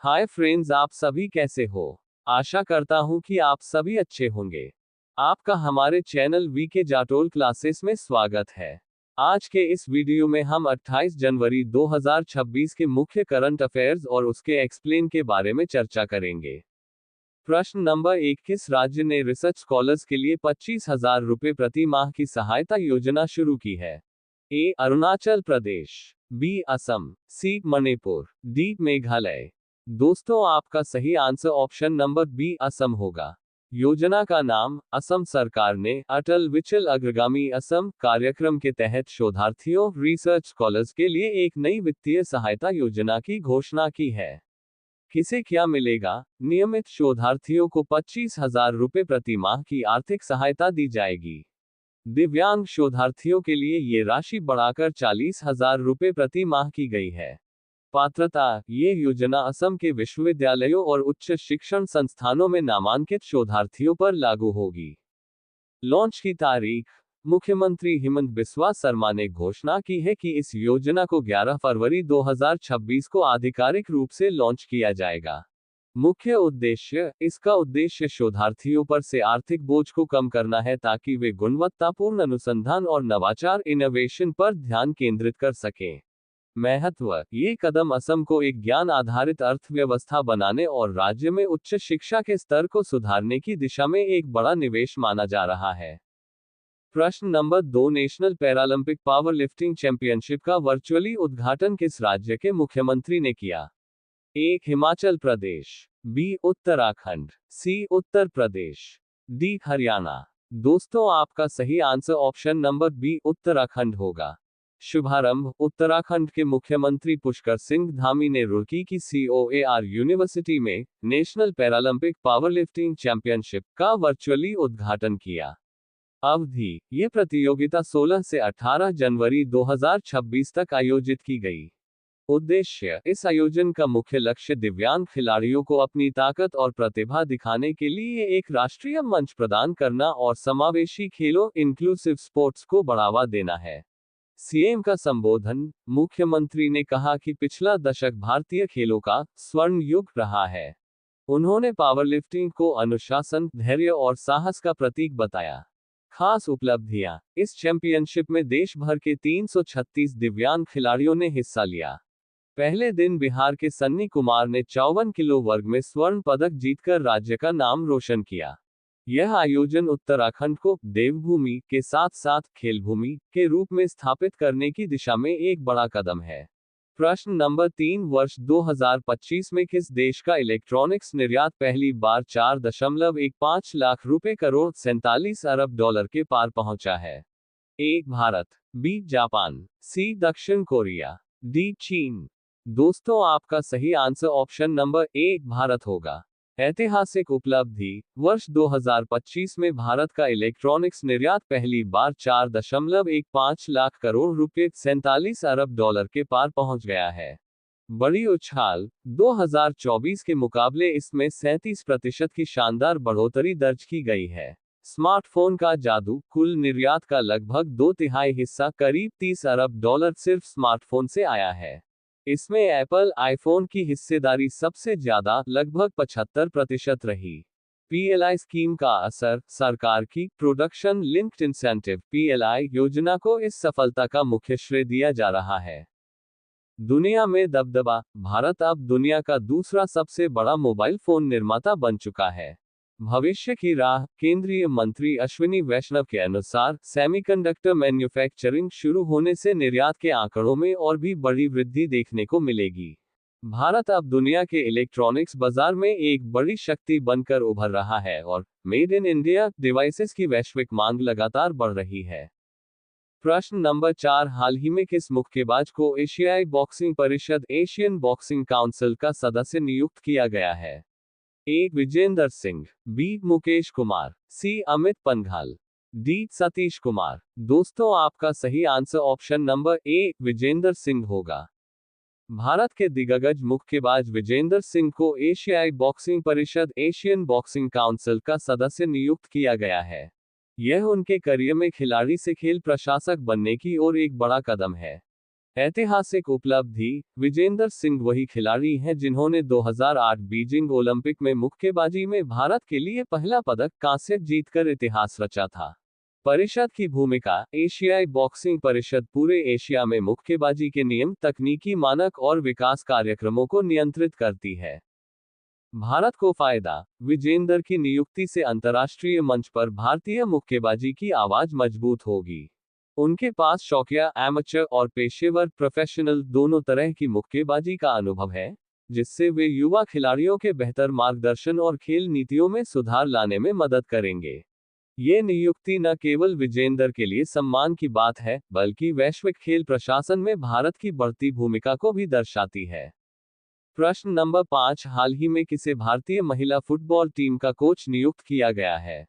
Hi friends, आप सभी कैसे हो। आशा करता हूं कि आप सभी अच्छे होंगे। आपका हमारे चैनल वीके जाटोल क्लासेस में स्वागत है। आज के इस वीडियो में हम 28 जनवरी 2026 के मुख्य करंट अफेयर्स और उसके एक्सप्लेन के बारे में चर्चा करेंगे। प्रश्न नंबर 1, किस राज्य ने रिसर्च स्कॉलर्स के लिए 25,000 रुपए प्रति माह की सहायता योजना शुरू की है? A Arunachal Pradesh, B Assam, C Manipur, D Meghalaya. दोस्तों, आपका सही answer option number B Assam होगा। योजना का नाम असम सरकार ने अटल विचल अग्रगामी असम कार्यक्रम के तहत शोधार्थियों रिसर्च स्कॉलर्स के लिए एक नई वित्तीय सहायता योजना की घोषणा की है। किसे क्या मिलेगा? नियमित शोधार्थियों को 25,000 रुपए प्रति माह की आर्थिक सहायता दी जाएगी। दिव्यांग शोधार्थियों के लिए ये राशि बढ़ाकर 40,000 रुपए प्रति माह की गई है। पात्रता: ये योजना असम के विश्वविद्यालयों और उच्च शिक्षण संस्थानों में नामांकित शोधार्थियों पर लागू होगी। लॉन्च की तारीख: मुख्यमंत्री हिमंत बिस्वा शर्मा ने घोषणा की है कि इस योजना को 11 फरवरी 2026 को आधिकारिक रूप से लॉन्च किया जाएगा। मुख्य उद्देश्य: इसका उद्देश्य शोधार्थियों पर से आर्थिक बोझ को कम करना है ताकि वे गुणवत्तापूर्ण अनुसंधान और नवाचार इनोवेशन पर ध्यान केंद्रित कर सकें। महत्व: ये कदम असम को एक ज्ञान आधारित अर्थव्यवस्था बनाने और राज्य में उच्च शिक्षा के स्तर को सुधारने की दिशा में एक बड़ा निवेश माना जा रहा है। प्रश्न नंबर 2, national paralympic power lifting championship का वर्चुअली उद्घाटन किस राज्य के मुख्यमंत्री ने किया? A Himachal Pradesh, B Uttarakhand, C Uttar Pradesh, D Haryana. दोस्तों, आपका सही answer option number B Uttarakhand होगा। शुभारंभ: उत्तराखंड के मुख्यमंत्री पुष्कर सिंह धामी ने रुड़की की COAR यूनिवर्सिटी में नेशनल पैरालंपिक पावरलिफ्टिंग चैंपियनशिप का वर्चुअली उद्घाटन किया। अवधि: ये प्रतियोगिता 16 से 18 जनवरी 2026 तक आयोजित की गई। उद्देश्य: इस आयोजन का मुख्य लक्ष्य दिव्यांग खिलाड़ियों को अपनी ताकत और प्रतिभा दिखाने के लिए एक राष्ट्रीय मंच प्रदान करना और समावेशी खेलों इंक्लूसिव स्पोर्ट्स को बढ़ावा देना है। सीएम का संबोधन: मुख्यमंत्री ने कहा कि पिछला दशक भारतीय खेलों का स्वर्ण युग रहा है। उन्होंने पावरलिफ्टिंग को अनुशासन, धैर्य और साहस का प्रतीक बताया। खास उपलब्धियां: इस चैंपियनशिप में देश भर के 336 दिव्यांग खिलाड़ियों ने हिस्सा लिया। पहले दिन बिहार के सन्नी कुमार ने 54 किलो वर्ग में स्वर्ण पदक जीतकर राज्य का नाम रोशन किया। यह आयोजन उत्तराखंड को देवभूमि के साथ साथ खेलभूमि के रूप में स्थापित करने की दिशा में एक बड़ा कदम है। प्रश्न नंबर 3, वर्ष 2025 में किस देश का इलेक्ट्रॉनिक्स निर्यात पहली बार 4.15 लाख रुपए करोड़ 47 अरब डॉलर के पार पहुंचा है? ए भारत, बी जापान, सी दक्षिण कोरिया, डी चीन। दोस्तों, आपका सही आंसर ऑप्शन नंबर ए भारत होगा। ऐतिहासिक उपलब्धि: वर्ष 2025 में भारत का इलेक्ट्रॉनिक्स निर्यात पहली बार 4.15 लाख करोड़ रुपए 47 अरब डॉलर के पार पहुंच गया है। बड़ी उछाल: 2024 के मुकाबले इसमें 37% की शानदार बढ़ोतरी दर्ज की गई है। स्मार्टफोन का जादू: कुल निर्यात का लगभग 2/3 हिस्सा करीब 30 अरब डॉलर सिर्फ स्मार्टफोन से आया है। इसमें एप्पल आईफोन की हिस्सेदारी सबसे ज्यादा लगभग 75% रही। PLI स्कीम का असर: सरकार की प्रोडक्शन लिंक्ड इंसेंटिव PLI योजना को इस सफलता का मुख्य श्रेय दिया जा रहा है। दुनिया में दबदबा: भारत अब दुनिया का दूसरा सबसे बड़ा मोबाइल फोन निर्माता बन चुका है। भविष्य की राह: केंद्रीय मंत्री अश्विनी वैष्णव के अनुसार सेमीकंडक्टर मैन्युफैक्चरिंग शुरू होने से निर्यात के आंकड़ों में और भी बड़ी वृद्धि देखने को मिलेगी। भारत अब दुनिया के इलेक्ट्रॉनिक्स बाजार में एक बड़ी शक्ति बनकर उभर रहा है और मेड इन इंडिया डिवाइसेस की वैश्विक मांग लगातार बढ़ रही है। प्रश्न नंबर 4, हाल ही में किस मुक्केबाज को एशियाई बॉक्सिंग परिषद एशियन बॉक्सिंग काउंसिल का सदस्य नियुक्त किया गया है? ए विजेंदर सिंह, बी मुकेश कुमार, सी अमित पंघाल, डी सतीश कुमार। दोस्तों, आपका सही आंसर ऑप्शन नंबर ए विजेंदर सिंह होगा। भारत के दिग्गज मुक्केबाज विजेंदर सिंह को एशियाई बॉक्सिंग परिषद एशियन बॉक्सिंग काउंसिल का सदस्य नियुक्त किया गया है। यह उनके करियर में खिलाड़ी से खेल प्रशासक बनने की ओर एक बड़ा कदम है। ऐतिहासिक उपलब्धि। विजेंदर सिंह वही खिलाड़ी हैं जिन्होंने 2008 बीजिंग ओलंपिक में मुक्केबाजी में भारत के लिए पहला पदक कांस्य जीतकर इतिहास रचा था। परिषद की भूमिका। एशियाई बॉक्सिंग परिषद पूरे एशिया में मुक्केबाजी के नियम, तकनीकी मानक और विकास कार्यक्रमों को नियंत्रित करती है। भारत को फायदा। विजेंदर की नियुक्ति से अंतर्राष्ट्रीय मंच पर भारतीय मुक्केबाजी की आवाज मजबूत होगी। उनके पास शौकिया, एमेचर और पेशेवर प्रोफेशनल दोनों तरह की मुक्केबाजी का अनुभव है, जिससे वे युवा खिलाड़ियों के बेहतर मार्गदर्शन और खेल नीतियों में सुधार लाने में मदद करेंगे। ये नियुक्ति न केवल विजेंदर के लिए सम्मान की बात है, बल्कि वैश्विक खेल प्रशासन में भारत की बढ़ती भूमिका को भी दर्शाती है। प्रश्न नंबर 5, हाल ही में किसे भारतीय महिला फुटबॉल टीम का कोच नियुक्त किया गया है?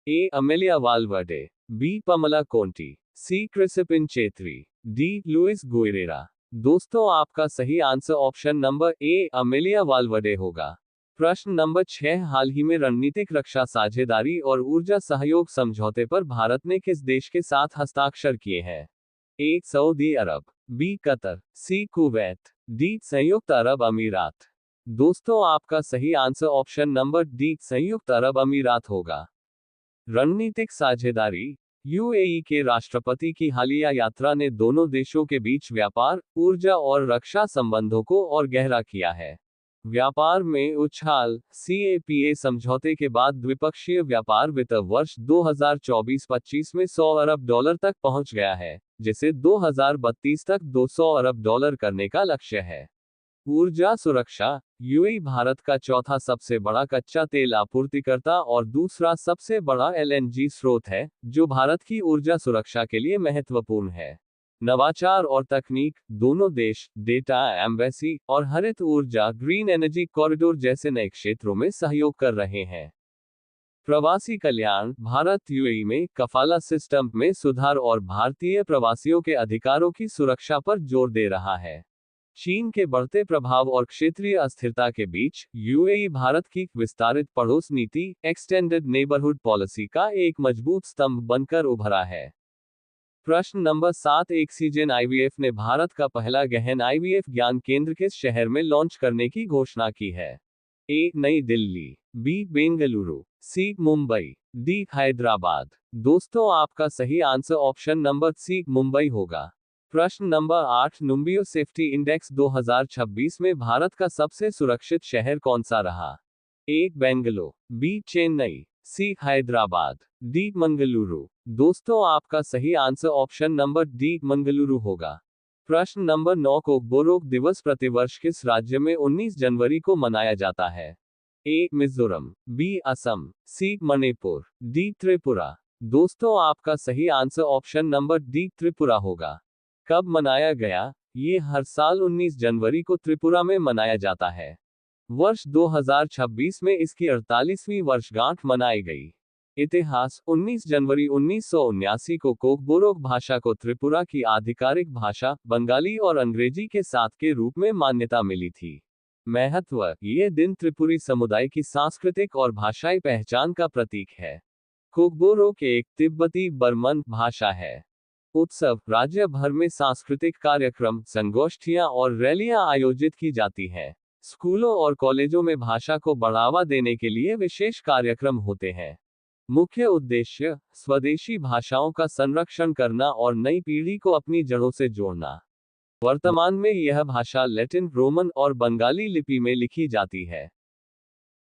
A. Amelia Valverde, B. Pamela Conti, C. Crispin Chhetri, D. Luis Guerrero. दोस्तों, आपका सही answer option number A. Amelia Valverde होगा। प्रश्न नंबर 6, हाल ही में रणनीतिक रक्षा साझेदारी और ऊर्जा सहयोग समझौते पर भारत ने किस देश के साथ हस्ताक्षर किए हैं? A. Saudi Arab, B. Qatar, C. Kuwait, D. संयुक्त अरब अमीरात। दोस्तों, आपका सही आंसर ऑप्शन नंबर डी. संयुक्त अरब अमीरात होगा। रणनीतिक साझेदारी। यूएई के राष्ट्रपति की हालिया यात्रा ने दोनों देशों के बीच व्यापार, ऊर्जा और रक्षा संबंधों को और गहरा किया है। व्यापार में उछाल। सीएपीए समझौते के बाद द्विपक्षीय व्यापार वित्त वर्ष 2024-25 में $100 अरब तक पहुंच गया है, जिसे 2032 तक $200 अरब करने का लक्ष्य है। ऊर्जा सुरक्षा। यूएई भारत का चौथा सबसे बड़ा कच्चा तेल आपूर्तिकर्ता और दूसरा सबसे बड़ा एलएनजी स्रोत है, जो भारत की ऊर्जा सुरक्षा के लिए महत्वपूर्ण है। नवाचार और तकनीक। दोनों देश डेटा एम्बेसी और हरित ऊर्जा ग्रीन एनर्जी कॉरिडोर जैसे नए क्षेत्रों में सहयोग कर रहे हैं। प्रवासी कल्याण। भारत यूएई में कफाला सिस्टम में सुधार और भारतीय प्रवासियों के अधिकारों की सुरक्षा पर जोर दे रहा है। चीन के बढ़ते प्रभाव और क्षेत्रीय अस्थिरता के बीच यूएई भारत की विस्तारित पड़ोस नीति एक्सटेंडेड नेबरहुड पॉलिसी का एक मजबूत स्तंभ बनकर उभरा है। प्रश्न नंबर 7, ऑक्सीजन आईवीएफ ने भारत का पहला गहन आईवीएफ ज्ञान केंद्र किस शहर में लॉन्च करने की घोषणा की है? A. New Delhi, B. Bengaluru, C. Mumbai, D. Hyderabad. दोस्तों, आपका सही answer option number C. Mumbai होगा। प्रश्न नंबर 8, नुम्बियो सेफ्टी इंडेक्स 2026 में भारत का सबसे सुरक्षित शहर कौन सा रहा? ए. बेंगलोर, बी. चेन्नई, सी. हैदराबाद, डी. मंगलुरु। दोस्तों, आपका सही answer option number D. Mangaluru होगा। प्रश्न नंबर 9, कोकबोरोक दिवस प्रतिवर्ष किस राज्य में 19 जनवरी को मनाया जाता है? ए. Mizoram, B. Assam, C. Manipur, D. Tripura. दोस्तों, आपका सही answer option number D. Tripura होगा। कब मनाया गया? ये हर साल 19 जनवरी को त्रिपुरा में मनाया जाता है। वर्ष 2026 में इसकी 48वीं वर्षगांठ मनाई गई। इतिहास। 19 जनवरी 1979 को कोकबोरोक भाषा को त्रिपुरा की आधिकारिक भाषा, बंगाली और अंग्रेजी के साथ के रूप में मान्यता मिली थी। महत्व। ये दिन त्रिपुरी समुदाय की सांस्कृतिक और भाषाई पहचान का प्रतीक है। कोकबोरोक एक तिब्बती बर्मन भाषा है। उत्सव। राज्य भर में सांस्कृतिक कार्यक्रम, संगोष्ठियां और रैलियां आयोजित की जाती हैं। स्कूलों और कॉलेजों में भाषा को बढ़ावा देने के लिए विशेष कार्यक्रम होते हैं। मुख्य उद्देश्य, स्वदेशी भाषाओं का संरक्षण करना और नई पीढ़ी को अपनी जड़ों से जोड़ना। वर्तमान में यह भाषा लैटिन, रोमन और बंगाली लिपि में लिखी जाती है।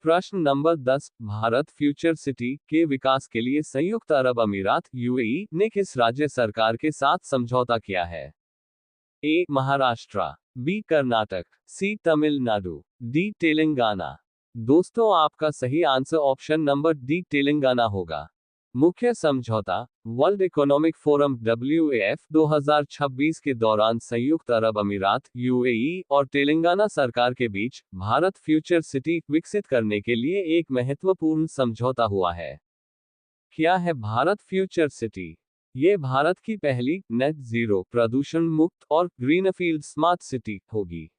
प्रश्न नंबर 10, भारत फ्यूचर सिटी के विकास के लिए संयुक्त अरब अमीरात यूएई ने किस राज्य सरकार के साथ समझौता किया है? ए. महाराष्ट्र, बी. कर्नाटक, सी. तमिलनाडु, डी. तेलंगाना। दोस्तों, आपका सही answer option number D. Telangana होगा। मुख्य समझौता। वर्ल्ड इकोनॉमिक फोरम WEF 2026 के दौरान संयुक्त अरब अमीरात यूएई और तेलंगाना सरकार के बीच भारत फ्यूचर सिटी विकसित करने के लिए एक महत्वपूर्ण समझौता हुआ है। क्या है भारत फ्यूचर सिटी? ये भारत की पहली नेट जीरो, प्रदूषण मुक्त और ग्रीनफील्ड स्मार्ट सिटी होगी।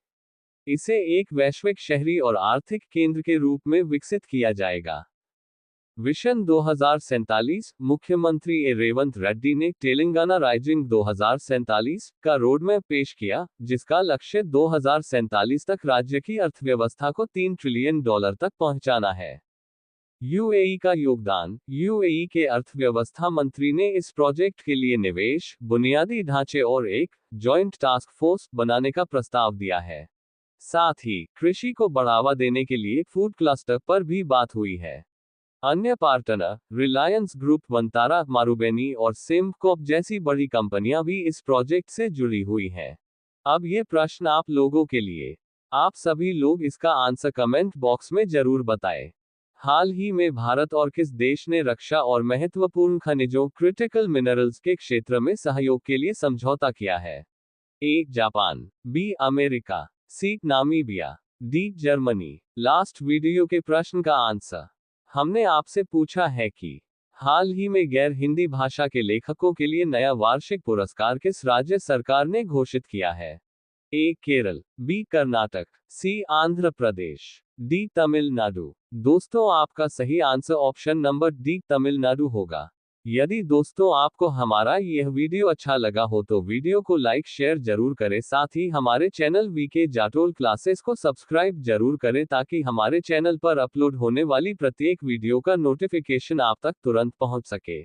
इसे एक वैश्विक शहरी और आर्थिक केंद्र के रूप में विकसित किया जाएगा। विजन 2047, मुख्यमंत्री रेवंत रेड्डी ने तेलंगाना राइजिंग 2047 का रोडमैप पेश किया, जिसका लक्ष्य 2047 तक राज्य की अर्थव्यवस्था को $3 ट्रिलियन तक पहुंचाना है। यूएई का योगदान। यूएई के अर्थव्यवस्था मंत्री ने इस प्रोजेक्ट के लिए निवेश, बुनियादी ढांचे और एक जॉइंट टास्क फोर्स बनाने का प्रस्ताव दिया है। साथ ही कृषि को बढ़ावा देने के लिए फूड क्लस्टर पर भी बात हुई है। अन्य पार्टनर रिलायंस ग्रुप, वंतारा, मारुबेनी और सिम्बकॉप जैसी बड़ी कंपनियां भी इस प्रोजेक्ट से जुड़ी हुई हैं। अब ये प्रश्न आप लोगों के लिए। आप सभी लोग इसका आंसर कमेंट बॉक्स में जरूर बताएं। हाल ही में भारत और किस देश ने रक्षा और महत्वपूर्ण खनिजों क्रिटिकल मिनरल्स के क्षेत्र में सहयोग के लिए समझौता किया है? A. Japan, B. America, C. Namibia, D. Germany. Last video के प्रश्न का आंसर हमने आपसे पूछा है कि हाल ही में गैर हिंदी भाषा के लेखकों के लिए नया वार्षिक पुरस्कार किस राज्य सरकार ने घोषित किया है? ए. केरल, बी. कर्नाटक, सी. आंध्र प्रदेश, डी. तमिलनाडु। दोस्तों, आपका सही answer option number D Tamil Nadu होगा। यदि दोस्तों आपको हमारा यह वीडियो अच्छा लगा हो तो वीडियो को लाइक शेयर जरूर करें, साथ ही हमारे चैनल वीके जाटोल क्लासेस को सब्सक्राइब जरूर करें ताकि हमारे चैनल पर अपलोड होने वाली प्रत्येक वीडियो का नोटिफिकेशन आप तक तुरंत पहुंच सके।